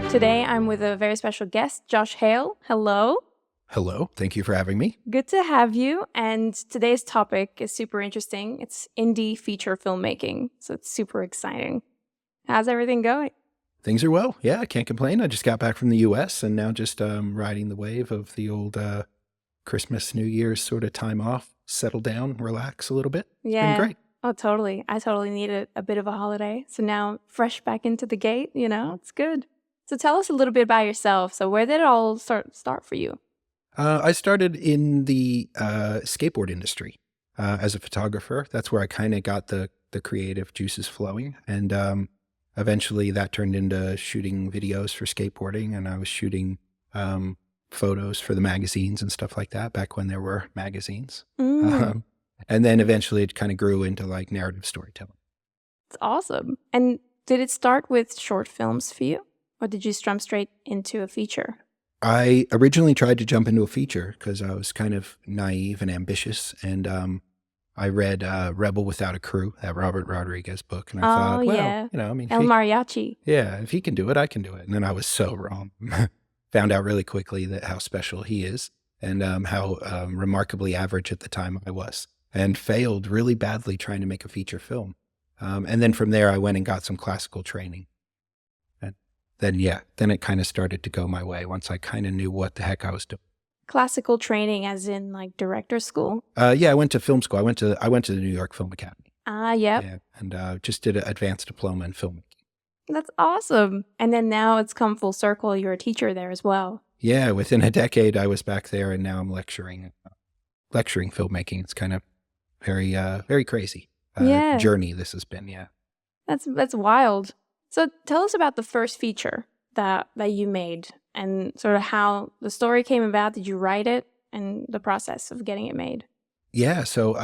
Today, I'm with a very special guest, Josh Hale. Hello. Hello. Thank you for having me. Good to have you. And today's topic is super interesting. It's indie feature filmmaking. So it's super exciting. How's everything going? Things are well. Yeah, I can't complain. I just got back from the U.S. and now just riding the wave of the old Christmas, New Year's sort of time off, settle down, relax a little bit. It's been great. Oh, totally. I totally needed a bit of a holiday. So now fresh back into the gate, it's good. So tell us a little bit about yourself. So where did it all start for you? I started in the skateboard industry as a photographer. That's where I kind of got the creative juices flowing. And eventually that turned into shooting videos for skateboarding. And I was shooting photos for the magazines and stuff like that back when there were magazines. And then eventually it kind of grew into like narrative storytelling. It's awesome. And did it start with short films for you? Or did you jump straight into a feature? I originally tried to jump into a feature because I was kind of naive and ambitious. And I read Rebel Without a Crew, that Robert Rodriguez book. And I thought, well, yeah. I mean, El Mariachi. Yeah, if he can do it, I can do it. And then I was so wrong. Found out really quickly that how special he is and how remarkably average at the time I was, and failed really badly trying to make a feature film. And then from there, I went and got some classical training. Then it kind of started to go my way once I kind of knew what the heck I was doing. Classical training as in like director school? Yeah, I went to film school. I went to the New York Film Academy. Yep. Yeah, and just did an advanced diploma in filmmaking. That's awesome. And then now it's come full circle. You're a teacher there as well. Yeah, within a decade I was back there, and now I'm lecturing filmmaking. It's kind of very, very crazy journey this has been. Yeah, that's wild. So tell us about the first feature that you made and sort of how the story came about. Did you write it and the process of getting it made? Yeah, so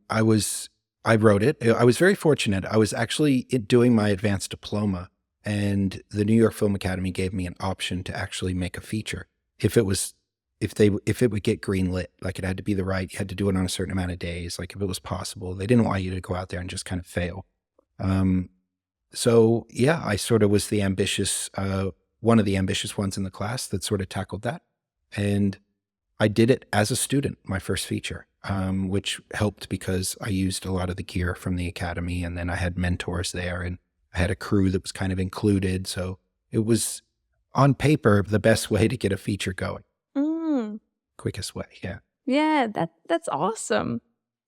I wrote it. I was very fortunate. I was actually doing my advanced diploma, and the New York Film Academy gave me an option to actually make a feature if it would get greenlit. Like it had to be you had to do it on a certain amount of days. Like if it was possible, they didn't want you to go out there and just kind of fail. So yeah, I sort of was the ambitious, one of the ambitious ones in the class that sort of tackled that. And I did it as a student, my first feature, which helped because I used a lot of the gear from the academy, and then I had mentors there, and I had a crew that was kind of included. So it was on paper the best way to get a feature going. Quickest way. Yeah. Yeah, that's awesome.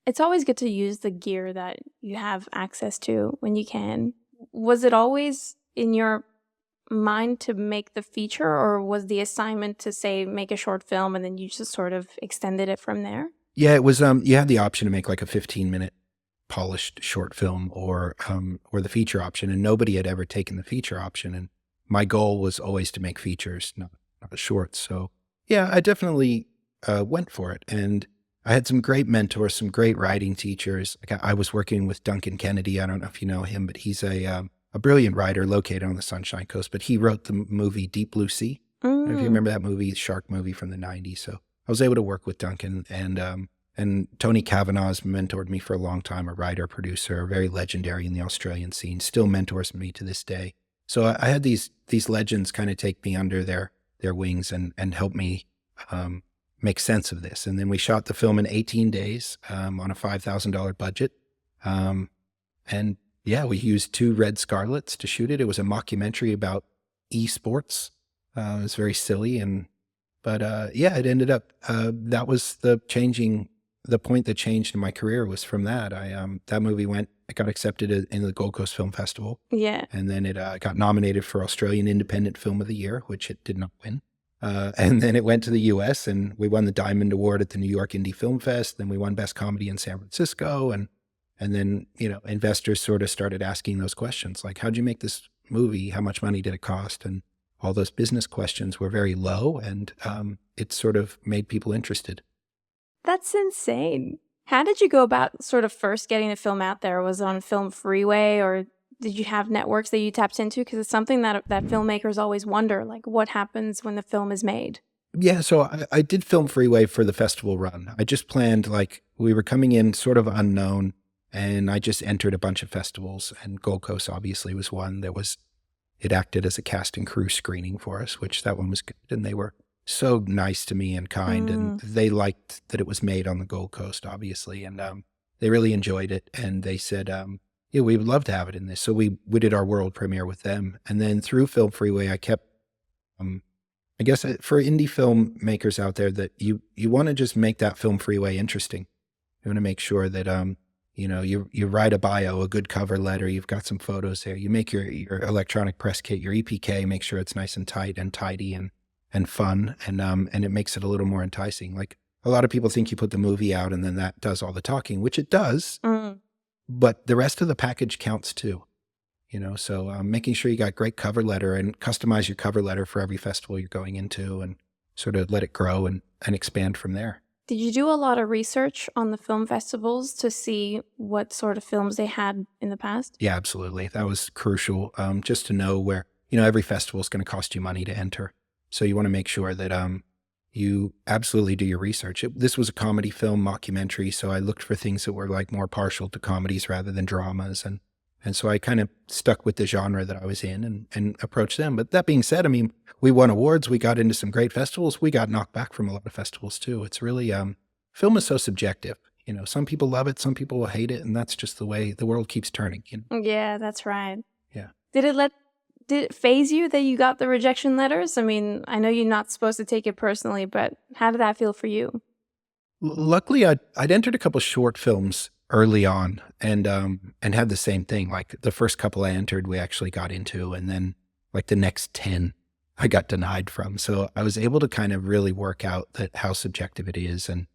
It's always good to use the gear that you have access to when you can. Was it always in your mind to make the feature, or was the assignment to say make a short film and then you just sort of extended it from there? Yeah, it was you had the option to make like a 15-minute polished short film or the feature option, and nobody had ever taken the feature option, and my goal was always to make features, not shorts. So yeah, I definitely went for it, and I had some great mentors, some great writing teachers. I was working with Duncan Kennedy. I don't know if you know him, but he's a brilliant writer located on the Sunshine Coast. But he wrote the movie Deep Blue Sea. I don't know if you remember that movie, the shark movie from the 90s. So I was able to work with Duncan, and Tony Kavanagh's mentored me for a long time, a writer, producer, very legendary in the Australian scene, still mentors me to this day. So I had these legends kind of take me under their wings and help me make sense of this. And then we shot the film in 18 days on a $5,000 budget. And yeah, we used 2 Red Scarlets to shoot it. It was a mockumentary about esports. It was very silly. But yeah, it ended up, that was the point that changed in my career was from that. That movie it got accepted in the Gold Coast Film Festival. Yeah. And then it got nominated for Australian Independent Film of the Year, which it did not win. And then it went to the US, and we won the Diamond Award at the New York Indie Film Fest. Then we won Best Comedy in San Francisco. And then, investors sort of started asking those questions, like, how'd you make this movie? How much money did it cost? And all those business questions were very low, and it sort of made people interested. That's insane. How did you go about sort of first getting the film out there? Was it on Film Freeway, or did you have networks that you tapped into? Because it's something that filmmakers always wonder, like what happens when the film is made? Yeah, so I did Film Freeway for the festival run. I just planned, like, we were coming in sort of unknown, and I just entered a bunch of festivals, and Gold Coast obviously was one. it acted as a cast and crew screening for us, which that one was good. And they were so nice to me and kind, and they liked that it was made on the Gold Coast, obviously. And they really enjoyed it. And they said, yeah, we would love to have it in this. So we did our world premiere with them. And then through Film Freeway, I kept, I guess for indie filmmakers out there, that you want to just make that Film Freeway interesting. You want to make sure that, you know, you write a bio, a good cover letter, you've got some photos there. You make your electronic press kit, your EPK, make sure it's nice and tight and tidy and fun. And it makes it a little more enticing. Like a lot of people think you put the movie out and then that does all the talking, which it does, but the rest of the package counts too. You know, so making sure you got great cover letter and customize your cover letter for every festival you're going into and sort of let it grow and expand from there. Did you do a lot of research on the film festivals to see what sort of films they had in the past? Yeah, absolutely. That was crucial, just to know where, you know, every festival is going to cost you money to enter. So you want to make sure that you absolutely do your research. This was a comedy film mockumentary, so I looked for things that were like more partial to comedies rather than dramas. And so I kind of stuck with the genre that I was in and approached them. But that being said, I mean, we won awards. We got into some great festivals. We got knocked back from a lot of festivals too. It's really, film is so subjective. You know, some people love it, some people will hate it. And that's just the way the world keeps turning. You know? Yeah, that's right. Yeah. Did it faze you that you got the rejection letters? I mean, I know you're not supposed to take it personally, but how did that feel for you? Luckily, I'd entered a couple short films early on and had the same thing. Like the first couple I entered, we actually got into, and then like the next 10 I got denied from. So I was able to kind of really work out that how subjective it is and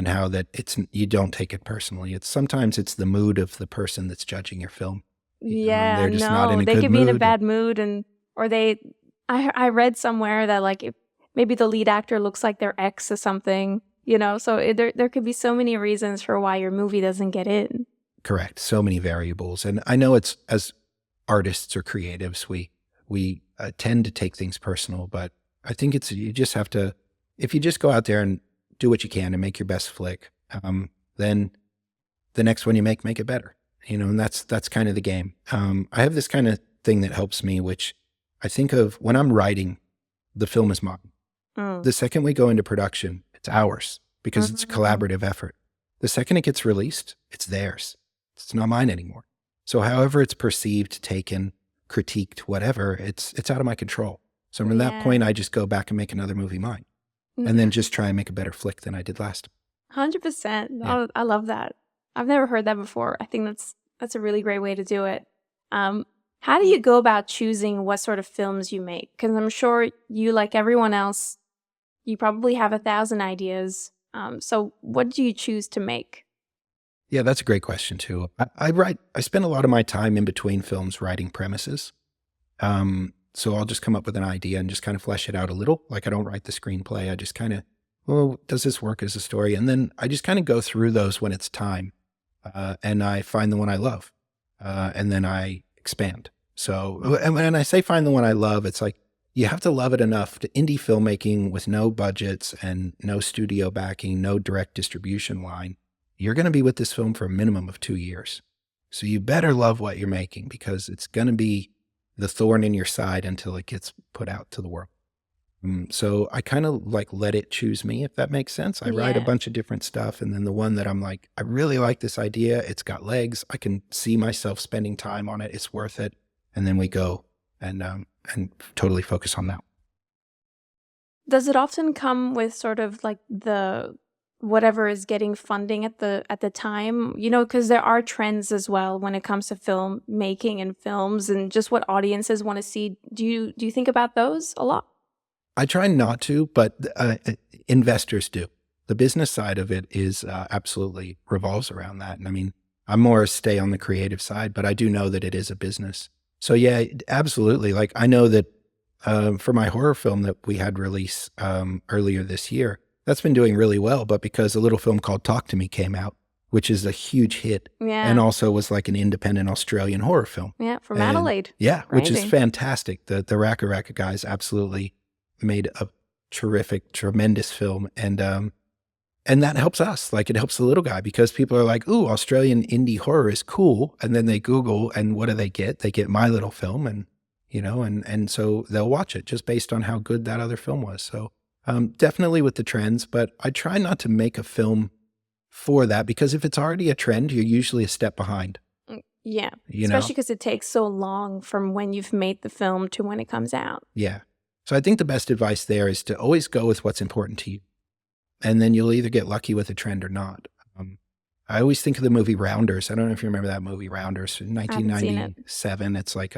how that you don't take it personally. Sometimes it's the mood of the person that's judging your film. Yeah, they're just not in a they good could be in a mood. bad mood, I read somewhere that like maybe the lead actor looks like their ex or something. You know, so there could be so many reasons for why your movie doesn't get in. Correct. So many variables. And I know it's, as artists or creatives, we tend to take things personal, but I think you just have to, if you just go out there and do what you can and make your best flick, then the next one you make it better. You know, and that's kind of the game. I have this kind of thing that helps me, which I think of when I'm writing, the film is mine. The second we go into production, it's ours because it's a collaborative effort. The second it gets released, it's theirs. It's not mine anymore. So however it's perceived, taken, critiqued, whatever, it's out of my control. So from that point, I just go back and make another movie mine and then just try and make a better flick than I did last time. 100%. Yeah. I love that. I've never heard that before. I think that's a really great way to do it. How do you go about choosing what sort of films you make? Because I'm sure you, like everyone else, you probably have 1,000 ideas. So what do you choose to make? Yeah, that's a great question too. I spend a lot of my time in between films writing premises. So I'll just come up with an idea and just kind of flesh it out a little. Like I don't write the screenplay. I just kind of, well, does this work as a story? And then I just kind of go through those when it's time. And I find the one I love. And then I expand. So, and when I say find the one I love, it's like, you have to love it enough to indie filmmaking with no budgets and no studio backing, no direct distribution line. You're going to be with this film for a minimum of 2 years. So you better love what you're making because it's going to be the thorn in your side until it gets put out to the world. So I kind of like let it choose me, if that makes sense. I write a bunch of different stuff. And then the one that I'm like, I really like this idea. It's got legs. I can see myself spending time on it. It's worth it. And then we go and totally focus on that. Does it often come with sort of like the whatever is getting funding at the time? You know, because there are trends as well when it comes to film making and films and just what audiences want to see. Do you think about those a lot? I try not to, but investors do. The business side of it is absolutely revolves around that. And I mean, I'm more stay on the creative side, but I do know that it is a business. So yeah, absolutely. Like I know that for my horror film that we had release earlier this year, that's been doing really well. But because a little film called Talk to Me came out, which is a huge hit, and also was like an independent Australian horror film. Yeah, from Adelaide. Yeah, which is fantastic. The Raka Raka guys absolutely made a terrific, tremendous film, and that helps us. Like it helps the little guy because people are like, "Ooh, Australian indie horror is cool," and then they Google, and what do? They get My little film, and and so they'll watch it just based on how good that other film was. So definitely with the trends, but I try not to make a film for that, because if it's already a trend, you're usually a step behind. Yeah, especially because it takes so long from when you've made the film to when it comes out. Yeah. So I think the best advice there is to always go with what's important to you. And then you'll either get lucky with a trend or not. I always think of the movie Rounders. I don't know if you remember that movie Rounders in 1997. It's like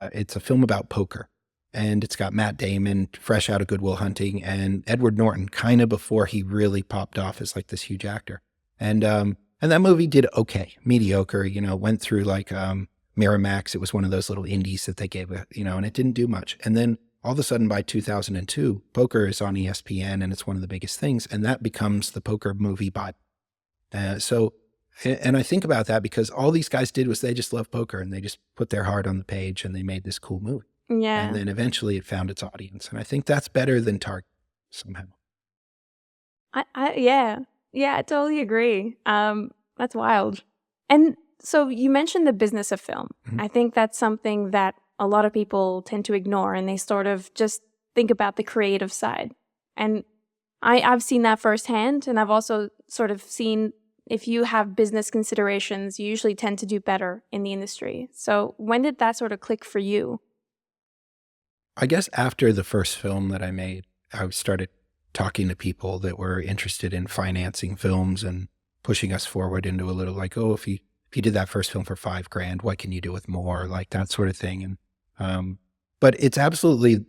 it's a film about poker, and it's got Matt Damon fresh out of Good Will Hunting and Edward Norton kind of before he really popped off as like this huge actor. And that movie did okay, mediocre, went through like Miramax. It was one of those little indies that they gave, and it didn't do much. And then all of a sudden by 2002, poker is on ESPN and it's one of the biggest things. And that becomes the poker movie Bible. And I think about that because all these guys did was they just love poker and they just put their heart on the page and they made this cool movie. Yeah. And then eventually it found its audience. And I think that's better than Target somehow. Yeah, I totally agree. That's wild. And so you mentioned the business of film. I think that's something that a lot of people tend to ignore, and they sort of just think about the creative side. And I've seen that firsthand, and I've also sort of seen if you have business considerations, you usually tend to do better in the industry. So when did that sort of click for you? I guess after the first film that I made, I started talking to people that were interested in financing films and pushing us forward into a little like, oh, if you did that first film for $5,000, what can you do with more? Like that sort of thing. And but it's absolutely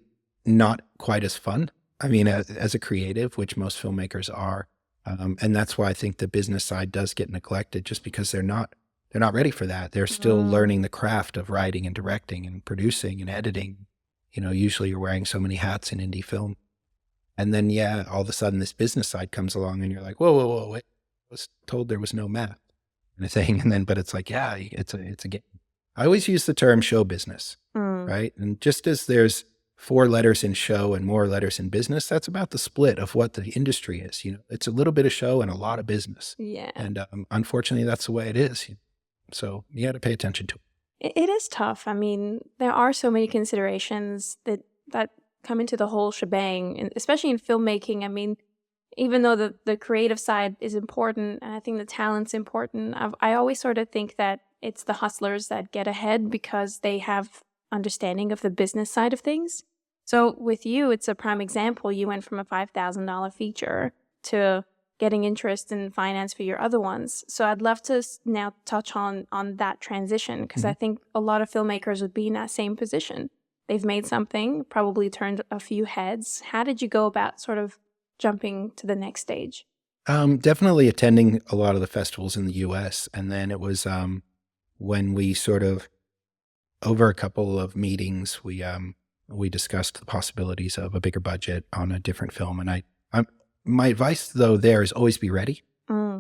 not quite as fun. I mean, as a creative, which most filmmakers are. And that's why I think the business side does get neglected, just because they're not ready for that. They're still learning the craft of writing and directing and producing and editing. Usually you're wearing so many hats in indie film. And then, all of a sudden this business side comes along and you're like, whoa, wait. I was told there was no math and a thing. And then, but it's like, it's a game. I always use the term show business, right? And just as there's 4 letters in show and more letters in business, that's about the split of what the industry is. It's a little bit of show and a lot of business. Yeah. And unfortunately, that's the way it is. So you got to pay attention to it. It is tough. I mean, there are so many considerations that come into the whole shebang, and especially in filmmaking. I mean, even though the creative side is important, and I think the talent's important, I always sort of think that it's the hustlers that get ahead because they have understanding of the business side of things. So with you, it's a prime example. You went from a $5,000 feature to getting interest in finance for your other ones. So I'd love to now touch on that transition, because I think a lot of filmmakers would be in that same position. They've made something, probably turned a few heads. How did you go about sort of jumping to the next stage? Definitely attending a lot of the festivals in the US. And then it was when we sort of, over a couple of meetings, we discussed the possibilities of a bigger budget on a different film. And my advice though there is always be ready.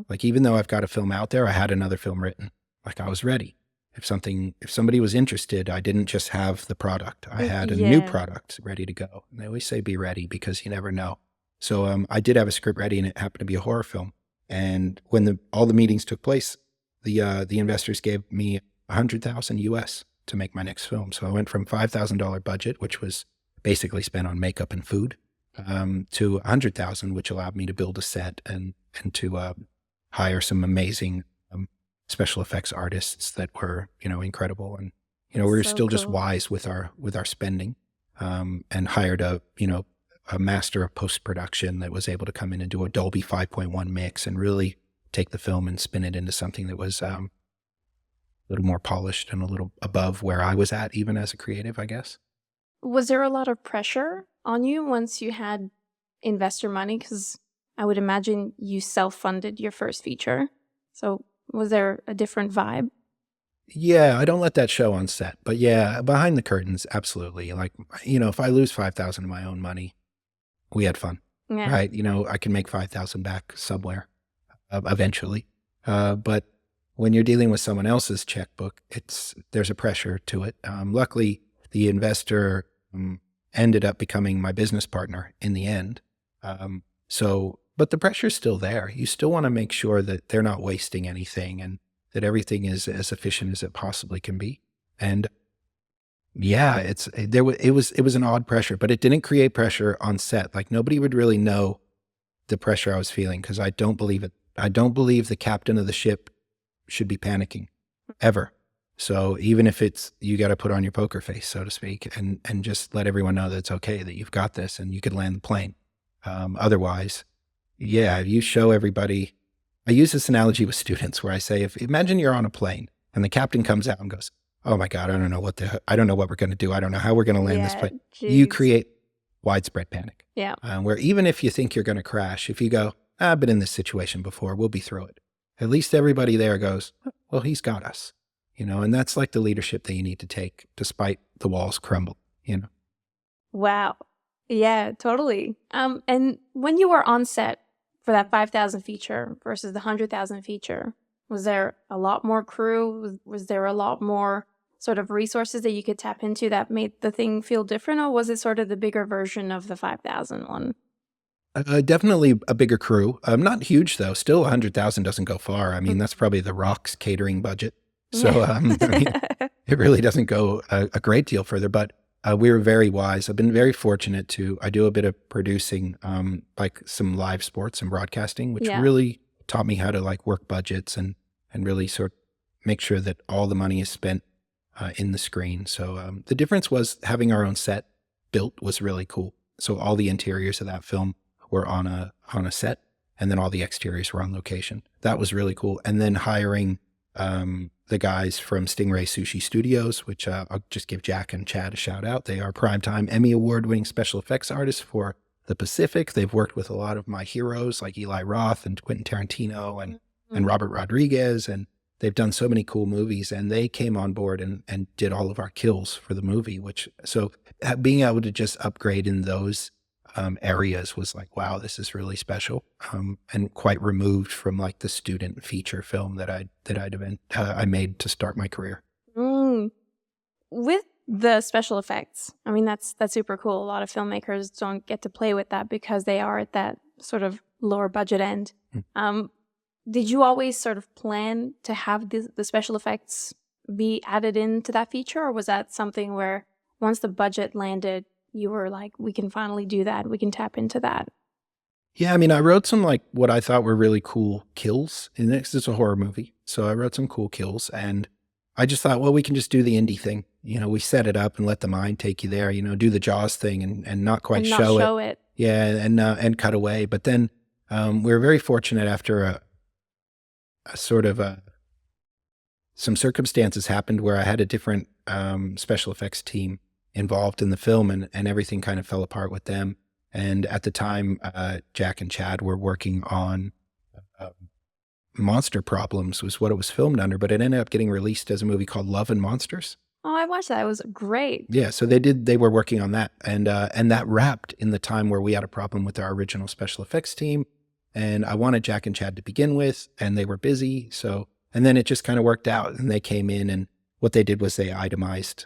Like, even though I've got a film out there, I had another film written. Like, I was ready. If somebody was interested, I didn't just have the product. I had a new product ready to go. And they always say be ready, because you never know. So I did have a script ready, and it happened to be a horror film. And when all the meetings took place, the investors gave me $100,000 US to make my next film. So I went from $5,000 budget, which was basically spent on makeup and food, to $100,000, which allowed me to build a set and to hire some amazing special effects artists that were, incredible. And, we were still just wise with our spending, and hired a master of post-production that was able to come in and do a Dolby 5.1 mix and really take the film and spin it into something that was a little more polished and a little above where I was at, even as a creative, I guess. Was there a lot of pressure on you once you had investor money? Because I would imagine you self-funded your first feature. So was there a different vibe? Yeah, I don't let that show on set. But yeah, behind the curtains, absolutely. Like, if I lose $5,000 of my own money, we had fun, right? I can make $5,000 back somewhere eventually. But when you're dealing with someone else's checkbook, there's a pressure to it. Luckily, the investor ended up becoming my business partner in the end. But the pressure's still there. You still want to make sure that they're not wasting anything and that everything is as efficient as it possibly can be. And Yeah, it was an odd pressure, but it didn't create pressure on set. Like nobody would really know the pressure I was feeling because I don't believe it. I don't believe the captain of the ship should be panicking ever. So even if it's, you got to put on your poker face, so to speak, and just let everyone know that it's okay, that you've got this and you could land the plane. Otherwise, yeah, you show everybody. I use this analogy with students where I say, if imagine you're on a plane and the captain comes out and goes, "Oh my God, I don't know what we're going to do. I don't know how we're going to land this Yeah, plane." You jeez. create widespread panic. Yeah. Where even if you think you're going to crash, if you go, "I've been in this situation before, we'll be through it." At least everybody there goes, "Well, he's got us," and that's like the leadership that you need to take despite the walls crumble. Wow. Yeah, totally. And when you were on set for that 5,000 feature versus the 100,000 feature, was there a lot more crew? Was there a lot more sort of resources that you could tap into that made the thing feel different, or was it sort of the bigger version of the 5,000 one? Definitely a bigger crew. Not huge though. Still 100,000 doesn't go far. I mean, that's probably the Rock's catering budget. So, I mean, it really doesn't go a great deal further, but we were very wise. I've been very fortunate I do a bit of producing, like some live sports and broadcasting, which Yeah. really taught me how to like work budgets and really sort of make sure that all the money is spent in the screen. So the difference was having our own set built was really cool. So all the interiors of that film were on a set, and then all the exteriors were on location. That was really cool. And then hiring the guys from Stingray Sushi Studios, which I'll just give Jack and Chad a shout out. They are primetime Emmy Award-winning special effects artists for the Pacific. They've worked with a lot of my heroes like Eli Roth and Quentin Tarantino and Robert Rodriguez, and they've done so many cool movies. And they came on board and did all of our kills for the movie, so being able to just upgrade in those areas was like, wow, this is really special, and quite removed from like the student feature film that I made to start my career. With the special effects, I mean, that's super cool. A lot of filmmakers don't get to play with that because they are at that sort of lower budget end. Did you always sort of plan to have the special effects be added into that feature, or was that something where once the budget landed, you were like, we can finally do that, we can tap into that? Yeah, I mean, I wrote some like what I thought were really cool kills in this. It's a horror movie, so I wrote some cool kills, and I just thought, well, we can just do the indie thing. We set it up and let the mind take you there. Do the Jaws thing and not quite And not show it. it. Yeah, and cut away. But then we were very fortunate after a sort of some circumstances happened where I had a different special effects team involved in the film, and everything kind of fell apart with them. And at the time, Jack and Chad were working on Monster Problems was what it was filmed under, but it ended up getting released as a movie called Love and Monsters. Oh, I watched that. It was great. Yeah, so they were working on that, and that wrapped in the time where we had a problem with our original special effects team, and I wanted Jack and Chad to begin with, and they were busy, and then it just kind of worked out, and they came in, and what they did was they itemized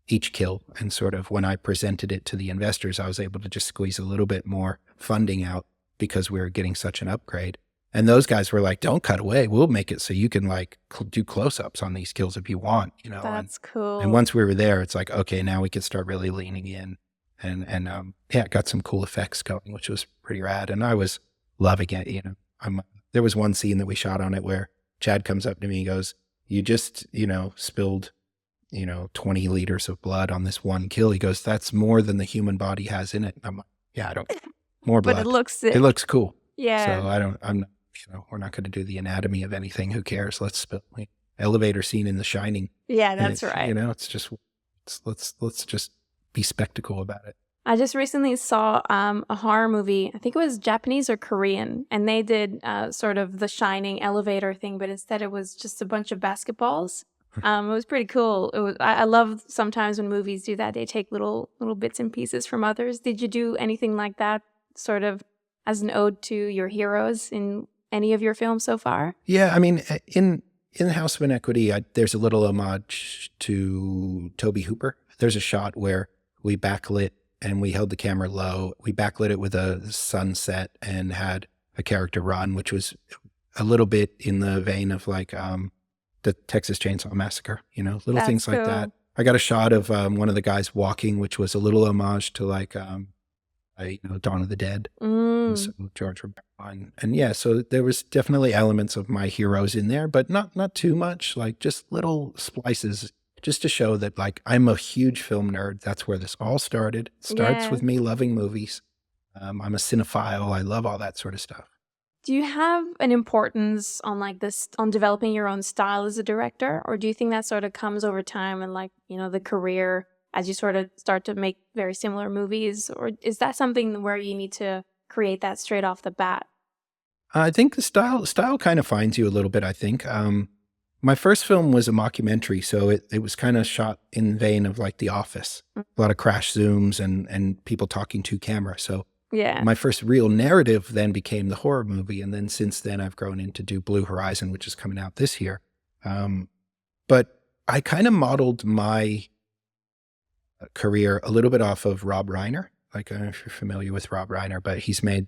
each kill, and sort of when I presented it to the investors, I was able to just squeeze a little bit more funding out because we were getting such an upgrade. And those guys were like, "Don't cut away. We'll make it so you can like do close-ups on these kills if you want." That's cool. And once we were there, it's like, okay, now we can start really leaning in, and yeah, got some cool effects going, which was pretty rad. And I was loving it. There was one scene that we shot on it where Chad comes up to me and goes, "You just spilled 20 liters of blood on this one kill." He goes, "That's more than the human body has in it." I'm like, "Yeah, I don't more blood. But it looks sick. It looks cool." Yeah. So I'm not, we're not going to do the anatomy of anything. Who cares? Let's spill. Elevator scene in The Shining. Yeah, that's right. It's just, let's just be spectacle about it. I just recently saw a horror movie. I think it was Japanese or Korean, and they did sort of the Shining elevator thing, but instead it was just a bunch of basketballs. It was pretty cool. I love sometimes when movies do that. They take little bits and pieces from others. Did you do anything like that, sort of as an ode to your heroes in any of your films so far? Yeah, I mean, in the House of Inequity, there's a little homage to Toby Hooper. There's a shot where we backlit and we held the camera low. We backlit it with a sunset and had a character run, which was a little bit in the vein of like the Texas Chainsaw Massacre, little That's things like cool. that. I got a shot of one of the guys walking, which was a little homage to like Dawn of the Dead. So George Romero. And yeah, so there was definitely elements of my heroes in there, but not too much, like just little splices, just to show that like I'm a huge film nerd. That's where this all started. It starts with me loving movies. I'm a cinephile. I love all that sort of stuff. Do you have an importance on like this, on developing your own style as a director? Or do you think that sort of comes over time and like, the career as you sort of start to make very similar movies? Or is that something where you need to create that straight off the bat? I think the style kind of finds you a little bit, I think. My first film was a mockumentary, so it was kind of shot in vein of like The Office. A lot of crash zooms and people talking to camera. So yeah, my first real narrative then became the horror movie. And then since then I've grown into do Blue Horizon, which is coming out this year. But I kind of modeled my career a little bit off of Rob Reiner. Like, I don't know if you're familiar with Rob Reiner, but he's made,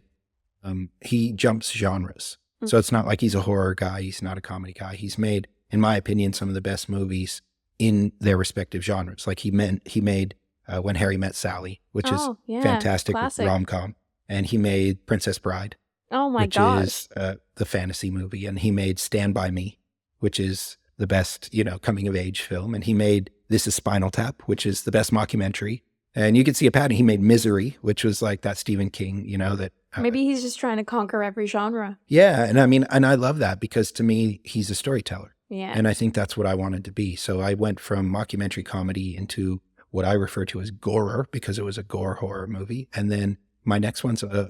he jumps genres. So it's not like he's a horror guy. He's not a comedy guy. He's made, in my opinion, some of the best movies in their respective genres. Like he made When Harry Met Sally, which is fantastic rom-com. And he made Princess Bride, which is the fantasy movie. And he made Stand By Me, which is the best, coming of age film. And he made This Is Spinal Tap, which is the best mockumentary. And you can see a pattern. He made Misery, which was like that Stephen King, that maybe he's just trying to conquer every genre. Yeah. And I mean, and I love that because to me, he's a storyteller. Yeah. And I think that's what I wanted to be. So I went from mockumentary comedy into what I refer to as gorer, because it was a gore horror movie. And then my next one's a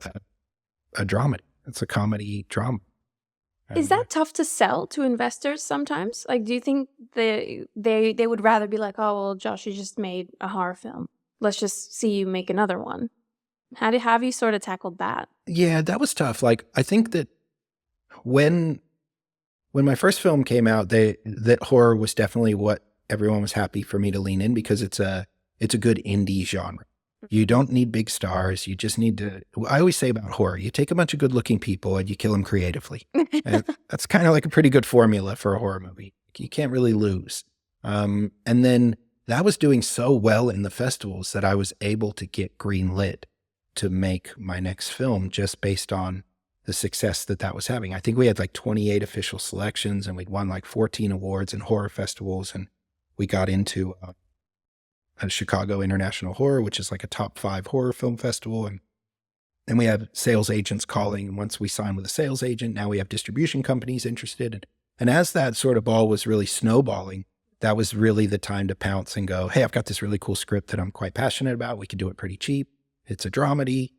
dramedy. It's a comedy drama. Is that tough to sell to investors sometimes? Like, do you think they would rather be like, oh, well, Josh, you just made a horror film. Let's just see you make another one. How have you sort of tackled that? Yeah, that was tough. Like, I think that when my first film came out, that horror was definitely what everyone was happy for me to lean in, because it's a good indie genre. You don't need big stars. You just need to, I always say about horror, you take a bunch of good looking people and you kill them creatively. And that's kind of like a pretty good formula for a horror movie. You can't really lose. And then that was doing so well in the festivals that I was able to get green lit to make my next film just based on the success that was having. I think we had like 28 official selections and we'd won like 14 awards in horror festivals. And we got into a Chicago International Horror, which is like a top 5 horror film festival. And we have sales agents calling. And once we sign with a sales agent, now we have distribution companies interested. And as that sort of ball was really snowballing, that was really the time to pounce and go, hey, I've got this really cool script that I'm quite passionate about. We can do it pretty cheap. It's a dramedy.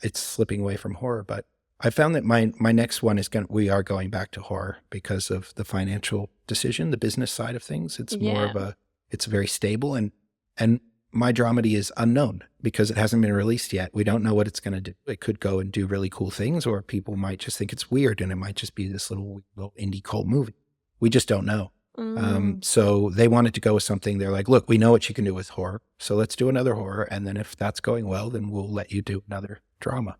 It's slipping away from horror. But I found that my next one we are going back to horror because of the financial decision, the business side of things. It's more of it's very stable. And my dramedy is unknown because it hasn't been released yet. We don't know what it's going to do. It could go and do really cool things, or people might just think it's weird and it might just be this little indie cult movie. We just don't know. So they wanted to go with something. They're like, look, we know what you can do with horror. So let's do another horror. And then if that's going well, then we'll let you do another drama.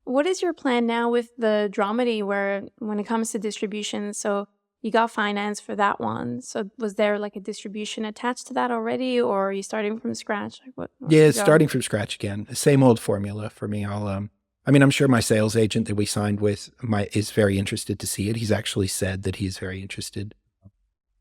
What is your plan now with the dramedy when it comes to distribution? So you got finance for that one. So was there like a distribution attached to that already, or are you starting from scratch? Like it's starting from scratch again. Same old formula for me. I'm sure my sales agent that we signed with is very interested to see it. He's actually said that he's very interested.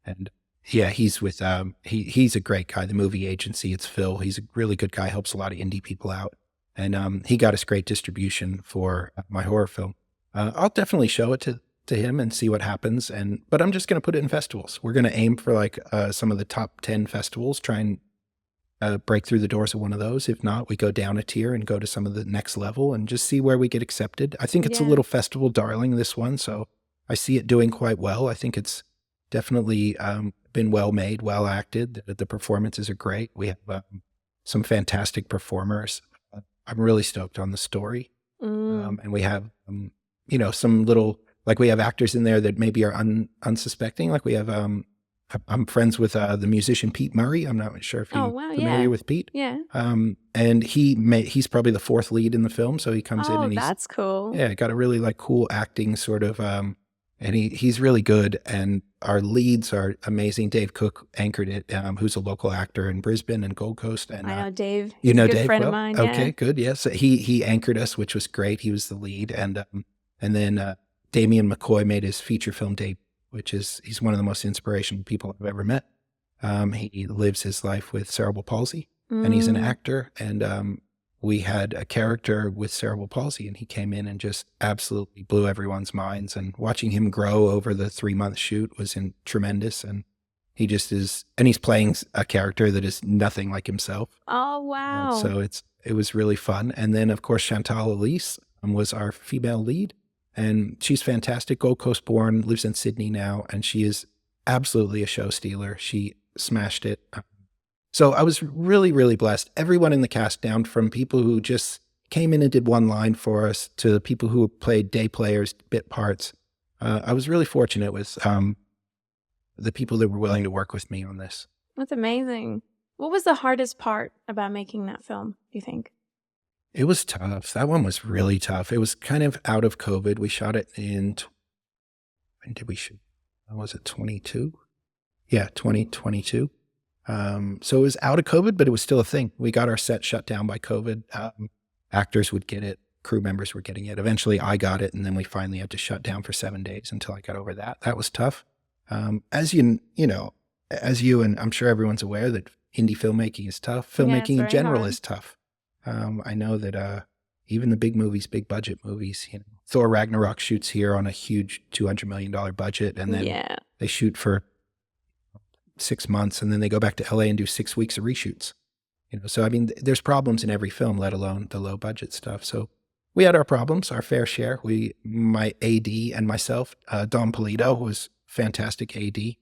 And yeah, he's with, he's a great guy. The movie agency, it's Phil. He's a really good guy, helps a lot of indie people out. And he got us great distribution for my horror film. I'll definitely show it to him and see what happens. But I'm just going to put it in festivals. We're going to aim for like some of the top 10 festivals, try and break through the doors of one of those. If not, we go down a tier and go to some of the next level and just see where we get accepted. I think it's a little festival darling, this one. So I see it doing quite well. I think it's definitely been well made, well acted. The performances are great. We have some fantastic performers. I'm really stoked on the story. And we have, some little, like we have actors in there that maybe are unsuspecting. Like we have, I'm friends with the musician Pete Murray. I'm not sure if you're familiar with Pete. Yeah. And he's probably the 4th lead in the film. So he comes in and that's cool. Yeah, got a really like cool acting sort of and he's really good. And our leads are amazing. Dave Cook anchored it, who's a local actor in Brisbane and Gold Coast. And I know Dave. you He's know a good Dave friend well? of mine. Okay, Yeah. good. Yes, he anchored us, which was great. He was the lead, and then Damian McCoy made his feature film debut, he's one of the most inspirational people I've ever met. He lives his life with cerebral palsy, and he's an actor. And we had a character with cerebral palsy, and he came in and just absolutely blew everyone's minds. And watching him grow over the 3-month shoot was tremendous. And he just is, and he's playing a character that is nothing like himself. Oh, wow. So it was really fun. And then, of course, Chantal Elise was our female lead, and she's fantastic. Gold Coast born, lives in Sydney now, and she is absolutely a show stealer. She smashed it. So I was really, really blessed. Everyone in the cast, down from people who just came in and did one line for us to people who played day players, bit parts. I was really fortunate with the people that were willing to work with me on this. That's amazing. What was the hardest part about making that film, do you think? It was tough. That one was really tough. It was kind of out of COVID. We shot it when did we shoot? Was it 22? Yeah, 2022. So it was out of COVID, but it was still a thing. We got our set shut down by COVID. Actors would get it. Crew members were getting it. Eventually I got it, and then we finally had to shut down for 7 days until I got over that. That was tough. As you and I'm sure everyone's aware that indie filmmaking is tough. Filmmaking in general is tough. I know that even the big movies, big budget movies, Thor Ragnarok shoots here on a huge $200 million budget, and then they shoot for 6 months, and then they go back to LA and do 6 weeks of reshoots. So I mean, there's problems in every film, let alone the low budget stuff. So we had our problems, our fair share. My AD and myself, Dom Polito, who was fantastic AD.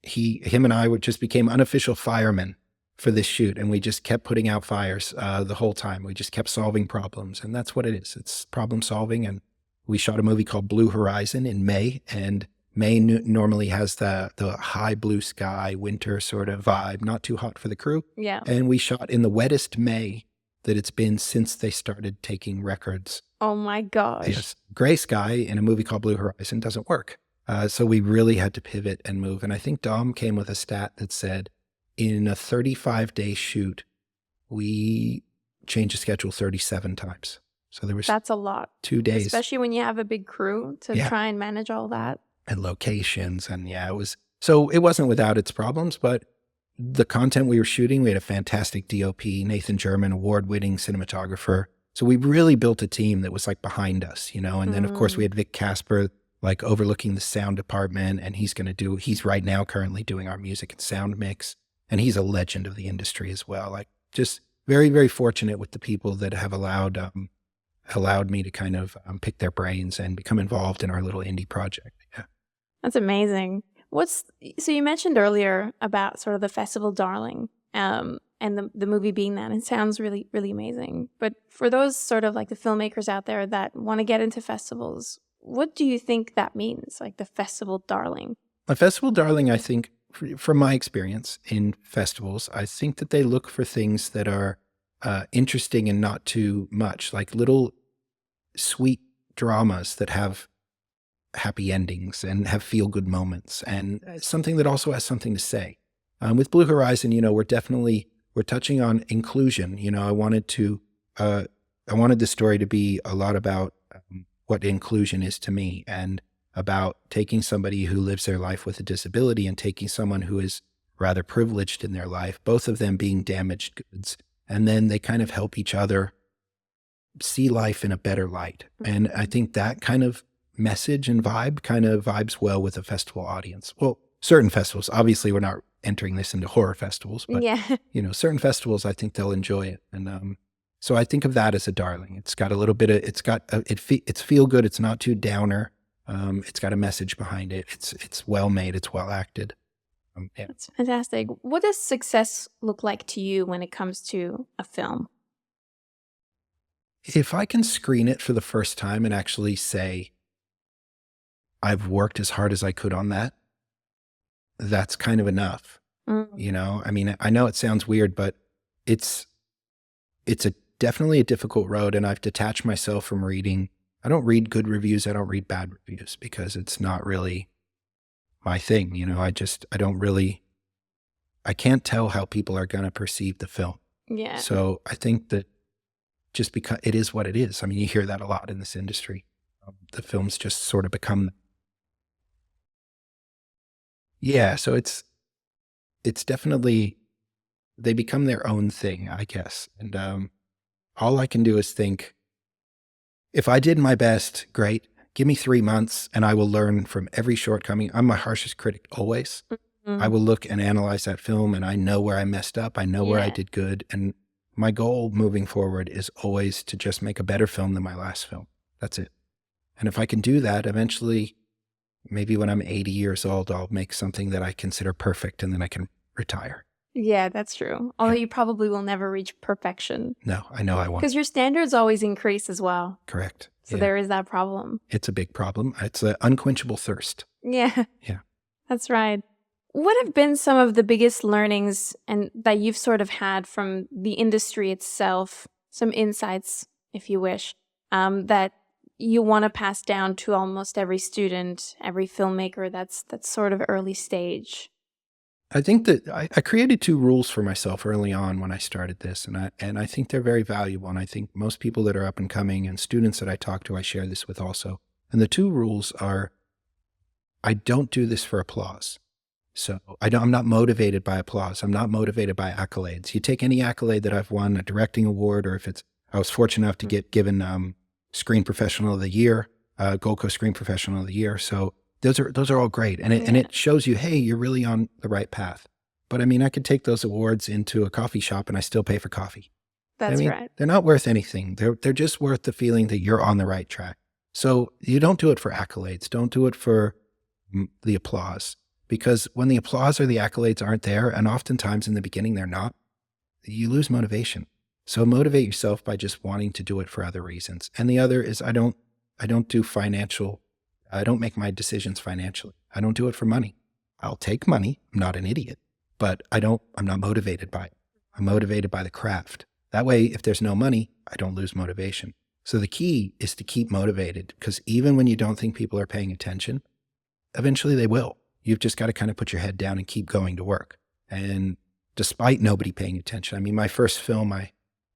Him and I just became unofficial firemen for this shoot, and we just kept putting out fires the whole time. We just kept solving problems, and that's what it is. It's problem solving. And we shot a movie called Blue Horizon in May, and May normally has the high blue sky, winter sort of vibe, not too hot for the crew. Yeah. And we shot in the wettest May that it's been since they started taking records. Oh my gosh. Yes. Gray sky in a movie called Blue Horizon doesn't work. So we really had to pivot and move. And I think Dom came with a stat that said in a 35-day shoot, we changed the schedule 37 times. So that's a lot. 2 days. Especially when you have a big crew to try and manage all that. And locations. And it wasn't without its problems, but the content we were shooting, we had a fantastic DOP, Nathan German, award-winning cinematographer. So we really built a team that was like behind us, and then of course we had Vic Casper, like overlooking the sound department, and he's right now currently doing our music and sound mix. And he's a legend of the industry as well. Like, just very, very fortunate with the people that have allowed me to kind of pick their brains and become involved in our little indie project. Yeah. That's amazing. So you mentioned earlier about sort of the festival darling, and the movie being that. It sounds really, really amazing. But for those sort of like the filmmakers out there that want to get into festivals, what do you think that means? Like the festival darling? A festival darling, I think, from my experience in festivals, I think that they look for things that are interesting and not too much, like little sweet dramas that have happy endings and have feel-good moments, and something that also has something to say. With Blue Horizon, we're touching on inclusion. I wanted the story to be a lot about what inclusion is to me, and about taking somebody who lives their life with a disability and taking someone who is rather privileged in their life, both of them being damaged goods, and then they kind of help each other see life in a better light. And I think that kind of message and vibe kind of vibes well with a festival audience. Well, certain festivals, obviously we're not entering this into horror festivals, but certain festivals, I think they'll enjoy it. And so I think of that as a darling. It's got a little bit of, it's feel good. It's not too downer. It's got a message behind it. It's well made. It's well acted. That's fantastic. What does success look like to you when it comes to a film? If I can screen it for the first time and actually say, I've worked as hard as I could on that, that's kind of enough. I mean, I know it sounds weird, but it's definitely a difficult road. And I've detached myself from reading I don't read good reviews. I don't read bad reviews because it's not really my thing. You know, I can't tell how people are going to perceive the film. Yeah. So I think that just because it is what it is. I mean, you hear that a lot in this industry. The films just sort of become, yeah. So it's definitely, they become their own thing, I guess. And all I can do is think, if I did my best, great. Give me 3 months and I will learn from every shortcoming. I'm my harshest critic always. I will look and analyze that film and I know where I messed up. I know where I did good. And my goal moving forward is always to just make a better film than my last film. That's it. And if I can do that, eventually, maybe when I'm 80 years old, I'll make something that I consider perfect and then I can retire. Yeah, that's true. Although you probably will never reach perfection. No, I know I won't. Because your standards always increase as well. Correct. So there is that problem. It's a big problem. It's an unquenchable thirst. Yeah. Yeah. That's right. What have been some of the biggest learnings and that you've sort of had from the industry itself, some insights, if you wish, that you want to pass down to almost every student, every filmmaker that's sort of early stage? I think that I created 2 rules for myself early on when I started this, and I think they're very valuable. And I think most people that are up and coming and students that I talk to, I share this with also. And the 2 rules are, I don't do this for applause. So I'm not motivated by applause. I'm not motivated by accolades. You take any accolade that I've won, a directing award, or if I was fortunate enough to get given Screen Professional of the Year, Gold Coast Screen Professional of the Year. So those are all great. And it shows you, hey, you're really on the right path. But I mean, I could take those awards into a coffee shop and I still pay for coffee. That's right. They're not worth anything. They're just worth the feeling that you're on the right track. So you don't do it for accolades. Don't do it for the applause. Because when the applause or the accolades aren't there, and oftentimes in the beginning they're not, you lose motivation. So motivate yourself by just wanting to do it for other reasons. And the other is I don't make my decisions financially. I don't do it for money. I'll take money. I'm not an idiot, but I'm not motivated by it. I'm motivated by the craft. That way, if there's no money, I don't lose motivation. So the key is to keep motivated, because even when you don't think people are paying attention, eventually they will. You've just got to kind of put your head down and keep going to work. And despite nobody paying attention, I mean, my first film,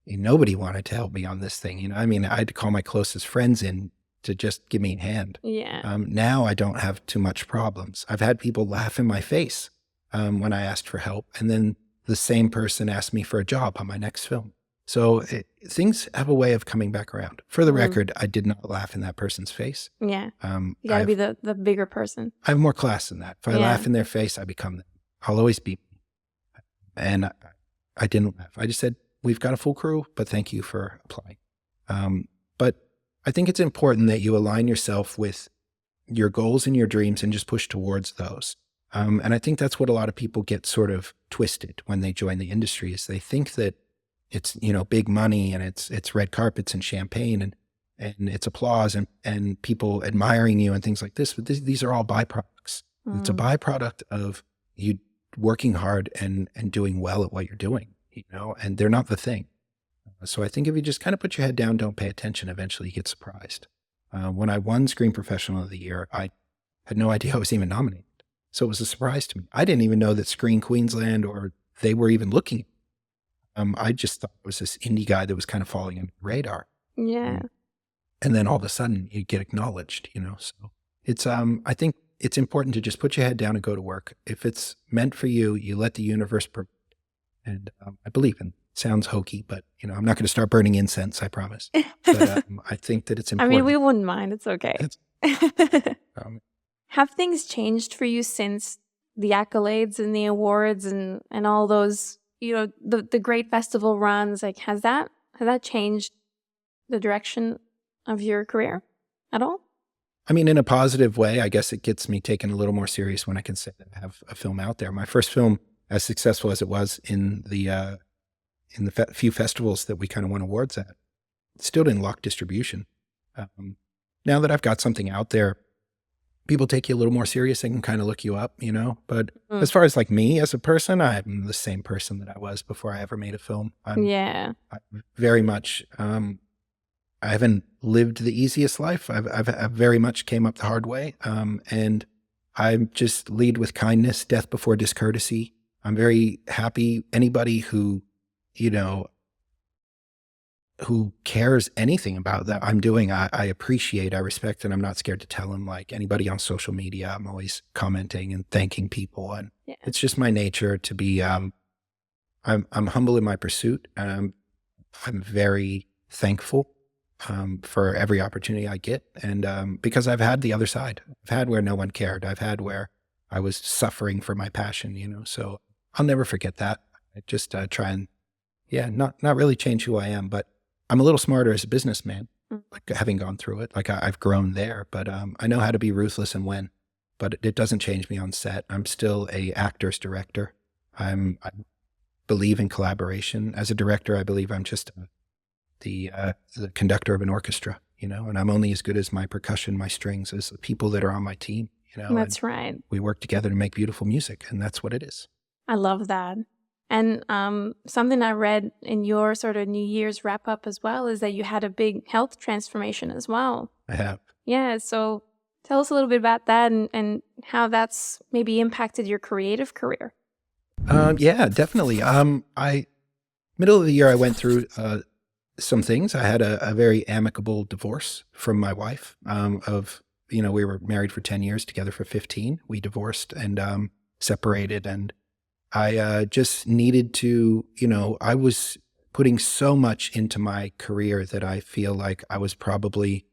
nobody wanted to help me on this thing. You know, I mean, I had to call my closest friends in to just give me a hand. Yeah. Now I don't have too much problems. I've had people laugh in my face when I asked for help. And then the same person asked me for a job on my next film. So things have a way of coming back around. For the record, I did not laugh in that person's face. Yeah. You got to be the bigger person. I have more class than that. If I laugh in their face, I become them. I'll always be. And I didn't laugh. I just said, we've got a full crew, but thank you for applying. But I think it's important that you align yourself with your goals and your dreams and just push towards those. And I think that's what a lot of people get sort of twisted when they join the industry, is they think that it's, big money and it's red carpets and champagne and it's applause and people admiring you and things like this. But these are all byproducts. It's a byproduct of you working hard and doing well at what you're doing, and they're not the thing. So I think if you just kind of put your head down, don't pay attention, eventually you get surprised. When I won Screen Professional of the Year, I had no idea I was even nominated. So it was a surprise to me. I didn't even know that Screen Queensland or they were even looking. I just thought it was this indie guy that was kind of falling under the radar. Yeah. And then all of a sudden you get acknowledged, So it's, I think it's important to just put your head down and go to work. If it's meant for you, you let the universe and I believe in it. Sounds hokey, but I'm not going to start burning incense, I promise. But I think that it's important. I mean, we wouldn't mind. It's okay. Have things changed for you since the accolades and the awards and all those, the great festival runs? Like, has that changed the direction of your career at all? I mean, in a positive way. I guess it gets me taken a little more serious when I can say that I have a film out there. My first film, as successful as it was in the few festivals that we kind of won awards at, still didn't lock distribution. Now that I've got something out there, people take you a little more serious. They can kind of look you up, But as far as like me as a person, I'm the same person that I was before I ever made a film. I very much, I I haven't lived the easiest life. I've very much came up the hard way. And I just lead with kindness, death before discourtesy. I'm very happy. Anybody who, you know, who cares anything about that I'm doing, I appreciate, I respect, and I'm not scared to tell them. Like anybody on social media, I'm always commenting and thanking people. And it's just my nature to be, I'm humble in my pursuit. And I'm very thankful for every opportunity I get. And because I've had the other side, I've had where no one cared. I've had where I was suffering for my passion, you know, so I'll never forget that. I just try and, not really change who I am, but I'm a little smarter as a businessman, like having gone through it. Like I've grown there, but I know how to be ruthless and win, but it doesn't change me on set. I'm still a actor's director. I believe in collaboration. As a director, I believe I'm just the conductor of an orchestra, you know, and I'm only as good as my percussion, my strings, as the people that are on my team, you know. That's right. We work together to make beautiful music, and that's what it is. I love that. And something I read in your sort of New Year's wrap up as well is that you had a big health transformation as well. I have. Yeah. So tell us a little bit about that and how that's maybe impacted your creative career. Yeah, definitely. Middle of the year, I went through some things. I had a very amicable divorce from my wife. We were married for 10 years, together for 15. We divorced and separated, and I just needed to, I was putting so much into my career that I feel like I was probably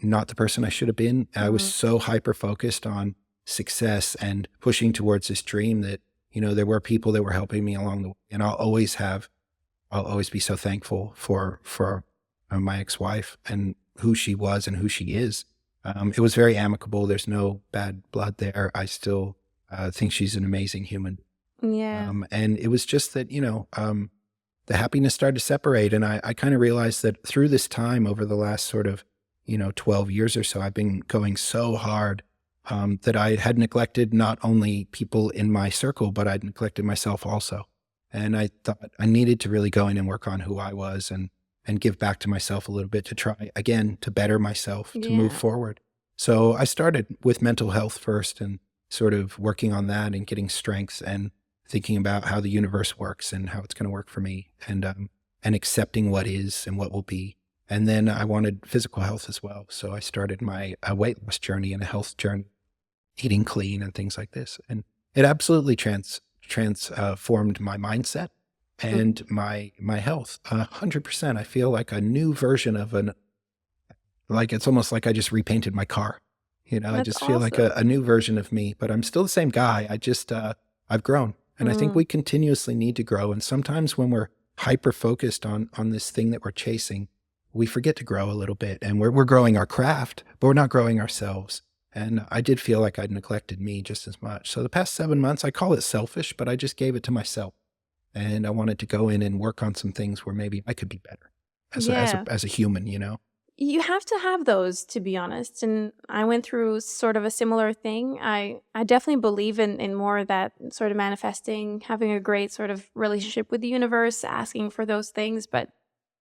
not the person I should have been. I was so hyper-focused on success and pushing towards this dream that, there were people that were helping me along the way. And I'll always be so thankful for my ex-wife and who she was and who she is. It was very amicable. There's no bad blood there. I still think she's an amazing human. Yeah. And it was just that, the happiness started to separate. And I kind of realized that through this time over the last sort of, 12 years or so, I've been going so hard that I had neglected not only people in my circle, but I'd neglected myself also. And I thought I needed to really go in and work on who I was and give back to myself a little bit to try again to better myself, to move forward. So I started with mental health first and sort of working on that and getting strength and thinking about how the universe works and how it's going to work for me and accepting what is and what will be. And then I wanted physical health as well. So I started my weight loss journey and a health journey, eating clean and things like this. And it absolutely transformed my mindset and my health 100%. I feel like a new version of like it's almost like I just repainted my car. That's I just feel like a new version of me, but I'm still the same guy. I just, I've grown. And I think we continuously need to grow. And sometimes when we're hyper-focused on this thing that we're chasing, we forget to grow a little bit. And we're growing our craft, but we're not growing ourselves. And I did feel like I'd neglected me just as much. So the past 7 months, I call it selfish, but I just gave it to myself. And I wanted to go in and work on some things where maybe I could be better as a human, You have to have those, to be honest. And I went through sort of a similar thing. I definitely believe in more of that sort of manifesting, having a great sort of relationship with the universe, asking for those things. But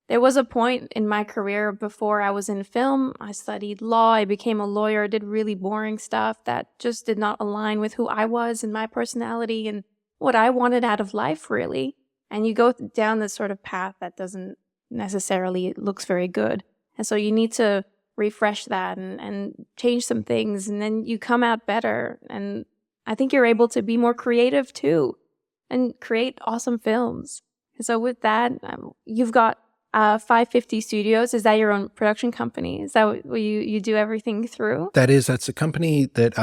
there was a point in my career before I was in film. I studied law. I became a lawyer, did really boring stuff that just did not align with who I was and my personality and what I wanted out of life, really. And you go down this sort of path that doesn't necessarily looks very good. And so you need to refresh that and change some things, and then you come out better. And I think you're able to be more creative too and create awesome films. And so with that, you've got 550 Studios. Is that your own production company? Is that what you do everything through? That's a company that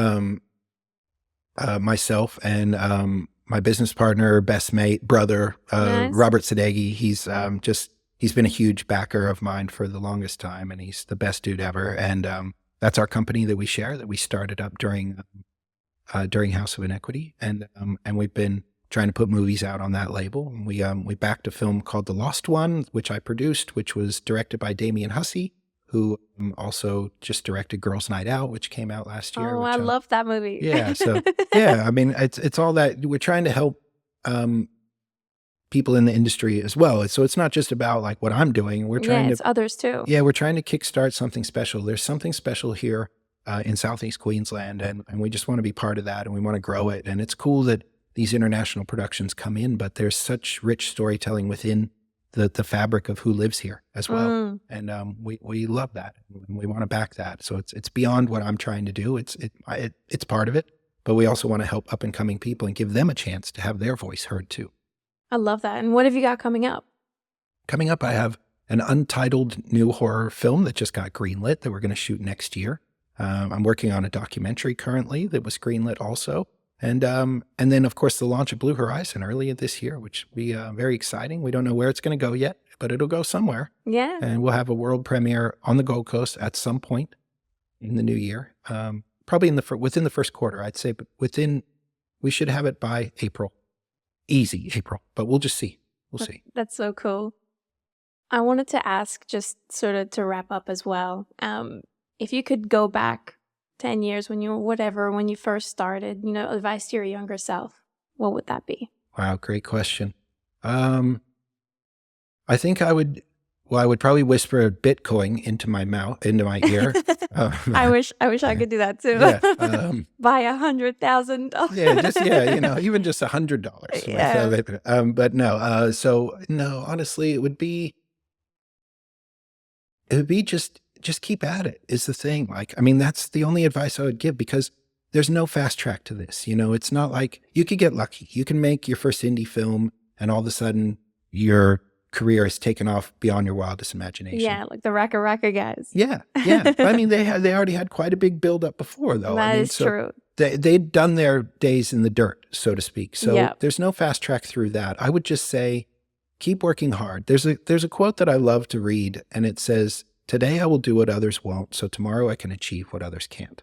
myself and my business partner, best mate, brother, Nice. Robert Sadeghi, he's been a huge backer of mine for the longest time, and he's the best dude ever. And that's our company that we share, that we started up during House of Inequity, and we've been trying to put movies out on that label. And we backed a film called The Lost One, which I produced, which was directed by Damien Hussey, who also just directed Girls' Night Out, which came out last year. Oh, I love that movie. Yeah, so yeah, I mean, it's all that we're trying to help people in the industry as well. So it's not just about like what I'm doing. We're trying it's others too. Yeah, we're trying to kickstart something special. There's something special here in Southeast Queensland, and we just want to be part of that, and we want to grow it. And it's cool that these international productions come in, but there's such rich storytelling within the fabric of who lives here as well. And we love that, and we want to back that. So it's beyond what I'm trying to do. It's part of it, but we also want to help up and coming people and give them a chance to have their voice heard too. I love that. And what have you got coming up? Coming up, I have an untitled new horror film that just got greenlit that we're going to shoot next year. I'm working on a documentary currently that was greenlit also. And then, of course, the launch of Blue Horizon earlier this year, which will be very exciting. We don't know where it's going to go yet, but it'll go somewhere. Yeah. And we'll have a world premiere on the Gold Coast at some point in the new year. Probably within the first quarter, I'd say, but we should have it by April. Easy April, but we'll just see. We'll see. That's so cool. I wanted to ask, just sort of to wrap up as well, if you could go back 10 years when you first started, advice to your younger self, what would that be? Wow, great question. I think I would probably whisper Bitcoin into my ear. I wish I could do that too. Yeah, buy $100,000. Even just $100. Yeah. But no. So no, honestly, it would be just keep at it is the thing. Like, I mean, that's the only advice I would give, because there's no fast track to this. It's not like you could get lucky. You can make your first indie film and all of a sudden your career is taken off beyond your wildest imagination. Yeah, like the Raka guys. Yeah. I mean, they already had quite a big build up before, though. That is true. They'd done their days in the dirt, so to speak. So there's no fast track through that. I would just say, keep working hard. There's a quote that I love to read, and it says, "Today I will do what others won't, so tomorrow I can achieve what others can't."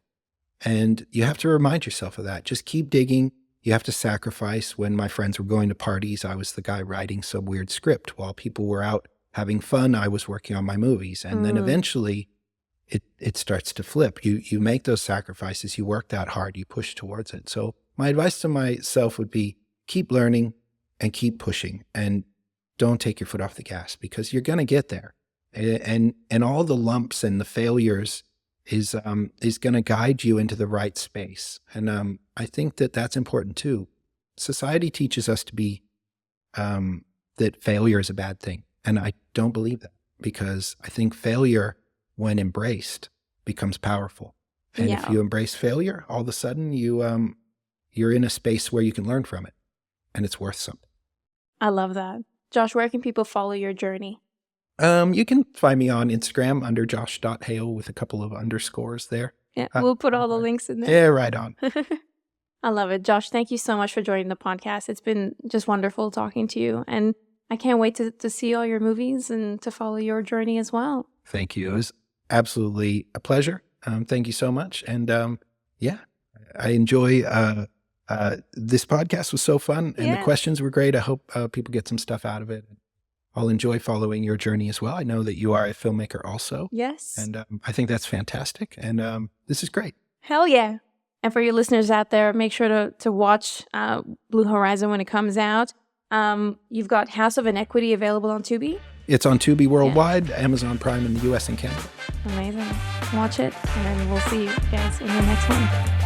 And you have to remind yourself of that. Just keep digging. You have to sacrifice. When my friends were going to parties, I was the guy writing some weird script. While people were out having fun, I was working on my movies. And then eventually it starts to flip. You make those sacrifices. You work that hard. You push towards it. So my advice to myself would be, keep learning and keep pushing, and don't take your foot off the gas, because you're going to get there. And all the lumps and the failures is going to guide you into the right space. And I think that's important too. Society teaches us to be that failure is a bad thing, and I don't believe that, because I think failure, when embraced, becomes powerful. And if you embrace failure, all of a sudden you're in a space where you can learn from it, and it's worth something. I love that. Josh, where can people follow your journey? You can find me on Instagram under josh.hale with a couple of underscores there. Yeah, we'll put all the links in there. Yeah, right on. I love it. Josh, thank you so much for joining the podcast. It's been just wonderful talking to you. And I can't wait to see all your movies and to follow your journey as well. Thank you. It was absolutely a pleasure. Thank you so much. And I enjoy this podcast. Was so fun. And the questions were great. I hope people get some stuff out of it. I'll enjoy following your journey as well. I know that you are a filmmaker also. Yes. And I think that's fantastic. And this is great. Hell yeah. And for your listeners out there, make sure to watch Blue Horizon when it comes out. You've got House of Inequity available on Tubi. It's on Tubi worldwide, Amazon Prime in the US and Canada. Amazing. Watch it, and then we'll see you guys in the next one.